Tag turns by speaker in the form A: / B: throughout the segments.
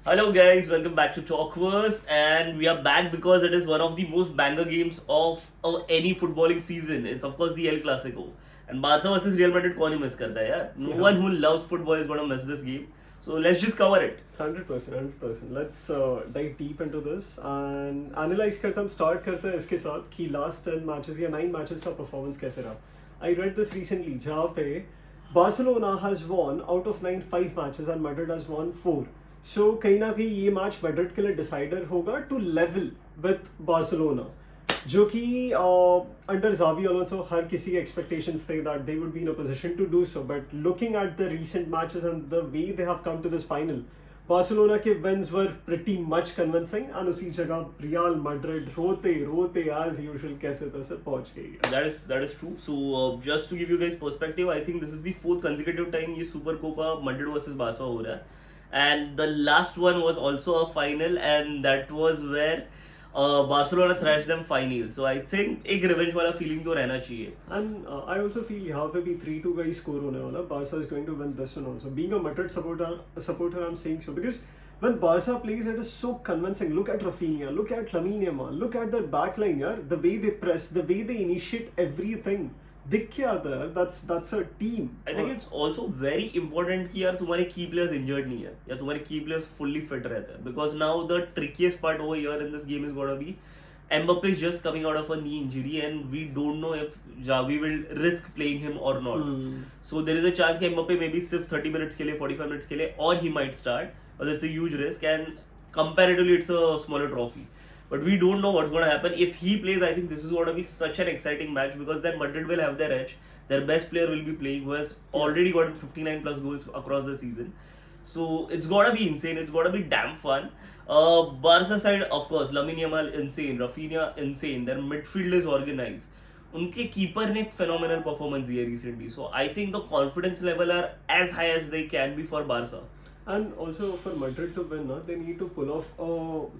A: Hello guys, welcome back to Talkverse, and we are back because it is one of the most banger games of any footballing season. It's of course the El Clasico, and Barca versus Real Madrid. कौन ही miss करता है यार? No one who loves football is gonna miss this game. So let's just cover it.
B: 100%, 100%. Let's dive deep into this and analyze करते हम start करते हैं इसके साथ कि last 10 matches या 9 matches का performance कैसे रहा. I read this recently जहाँ पे Barcelona has won out of 9 5 matches and Madrid has won 4. So कहीं ना कहीं ये मैच मैड्रिड के लिए डिसाइडर होगा टू लेवल विथ बार्सिलोना जो कि अंडर ज़ावी अलोंसो हर किसी के एक्सपेक्टेशंस थे that they would be in a position to do so but looking at the recent matches and the way they have come to this final Barcelona के wins were pretty much convincing and उसी जगह real Madrid रोते रोते as usual कैसे तैसे पहुंच गई.
A: That is true. So just to give you guys perspective, I think this is the fourth consecutive time ये Super Copa Madrid versus Barca हो रहा है. And the last one was also a final, and that was where Barcelona thrashed them final. So I think एक revenge वाला feeling तो रहना चाहिए.
B: And I also feel यहाँ पे भी 3-2 का ही score होने वाला. Barca is going to win this one also. Being a Madrid supporter, I'm saying so because when Barca plays, it is so convincing. Look at Rafinha, look at Lamine Yamal, look at their backline, yaar. The way they press, the way they initiate everything. दिख के आता है. That's a team.
A: I think it's also very important कि यार तुम्हारे key players injured नहीं है या तुम्हारे key players fully fit रहते हैं, because now the trickiest part over here in this game is gonna be Mbappe is just coming out of a knee injury and we don't know if Xavi will risk playing him or not. So there is a chance कि Mbappe maybe सिर्फ 30 minutes के लिए 45 minutes के लिए or he might start, but it's a huge risk and comparatively it's a smaller trophy. But we don't know what's going to happen. If he plays, I think this is going to be such an exciting match because then Madrid will have their edge. Their best player will be playing, who has already gotten 59 plus goals across the season. So it's going to be insane. It's going to be damn fun. Barca side, of course, Lamine Yamal insane, Rafinha insane. Their midfield is organized. उनके keeper ने एक phenomenal performance दिया recently. So I think the confidence level are as high as they can be for Barca.
B: And also for Madrid to win, they need to pull off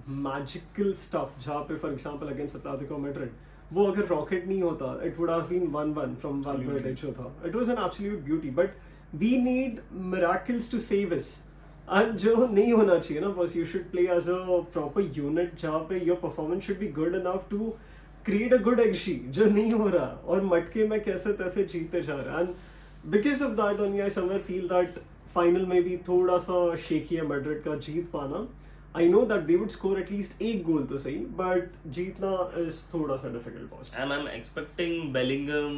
B: magical stuff. जहाँ पे for example against Atletico Madrid, वो अगर Rocket नहीं होता, it would have been 1-1 from Valverde जो था. It was an absolute beauty. But we need miracles to save us. And जो नहीं होना चाहिए ना बस, you should play as a proper unit जहाँ पे your performance should be good enough to create a good XG जो नहीं हो रहा और मटके में कैसे तैसे जीते जा रहे हैं. And because of that only I somewhere feel that final में भी थोड़ा सा शेकी है मैड्रिड का जीत पाना. I know that they would score at least एक गोल तो सही, बट जीतना इज थोड़ा सा difficult boss.
A: I'm expecting Bellingham,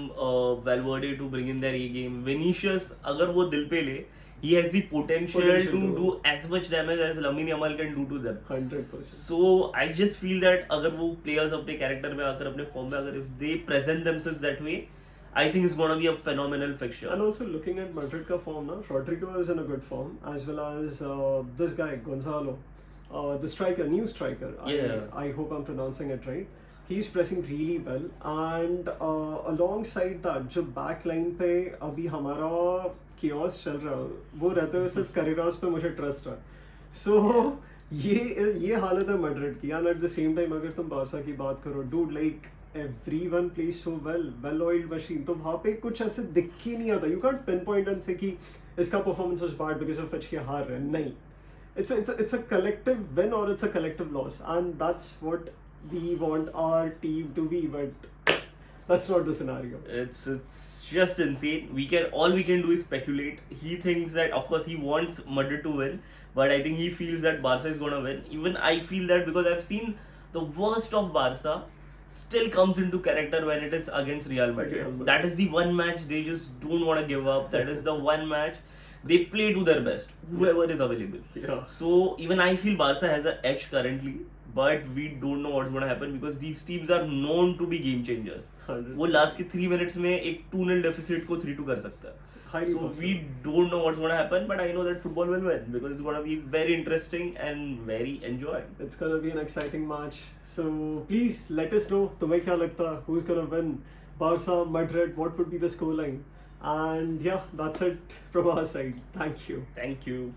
A: Valverde to bring in their A game. Vinicius अगर वो दिल पे ले, he has the potential to do as much damage as Lamine Yamal can do to them.
B: 100%.
A: So I just feel that अगर वो players अपने character में आकर अपने form में अगर if they present themselves that way, I think it's going to be a phenomenal fixture.
B: And also looking at Madrid ka form now, Rodrigo is in a good form as well as this guy Gonzalo, the striker, new striker.
A: Yeah.
B: I hope I'm pronouncing it right. He's pressing really well and alongside that जो back line पे अभी हमारा chaos चल रहा है वो रहते हुए सिर्फ Carreras पे मुझे trust है. So ये हालत है मैड्रिड की. And at the same time अगर तुम बारसा की बात करो, dude like everyone plays so well-oiled machine. तो वहाँ पे कुछ ऐसे दिख ही नहीं आता. You can't pinpoint and say कि इसका performance was bad because of which ये हार रहे हैं. नहीं. It's a collective win or it's a collective loss, and that's what we want our team to be. But that's not the scenario.
A: It's just insane. All we can do is speculate. He thinks that of course he wants Madrid to win, but I think he feels that Barca is gonna win. Even I feel that because I've seen the worst of Barca still comes into character when it is against Real Madrid. That is the one match they just don't want to give up. That is the one match they play to their best, whoever is available.
B: Yeah.
A: So even I feel Barca has an edge currently, but we don't know what's going to happen because these teams are known to be game changers.
B: 100%.
A: वो last के 3 minutes में एक 2-0 deficit को 3-2 कर सकता है.
B: Highly
A: So
B: possible.
A: we don't know what's going to happen, but I know that football will win because it's going to be very interesting and very enjoying.
B: It's gonna be an exciting match. So please let us know तुम्हें क्या लगता है who's gonna win, Barca, Madrid, what would be the scoreline? And yeah, that's it from our side. Thank you.
A: Thank you.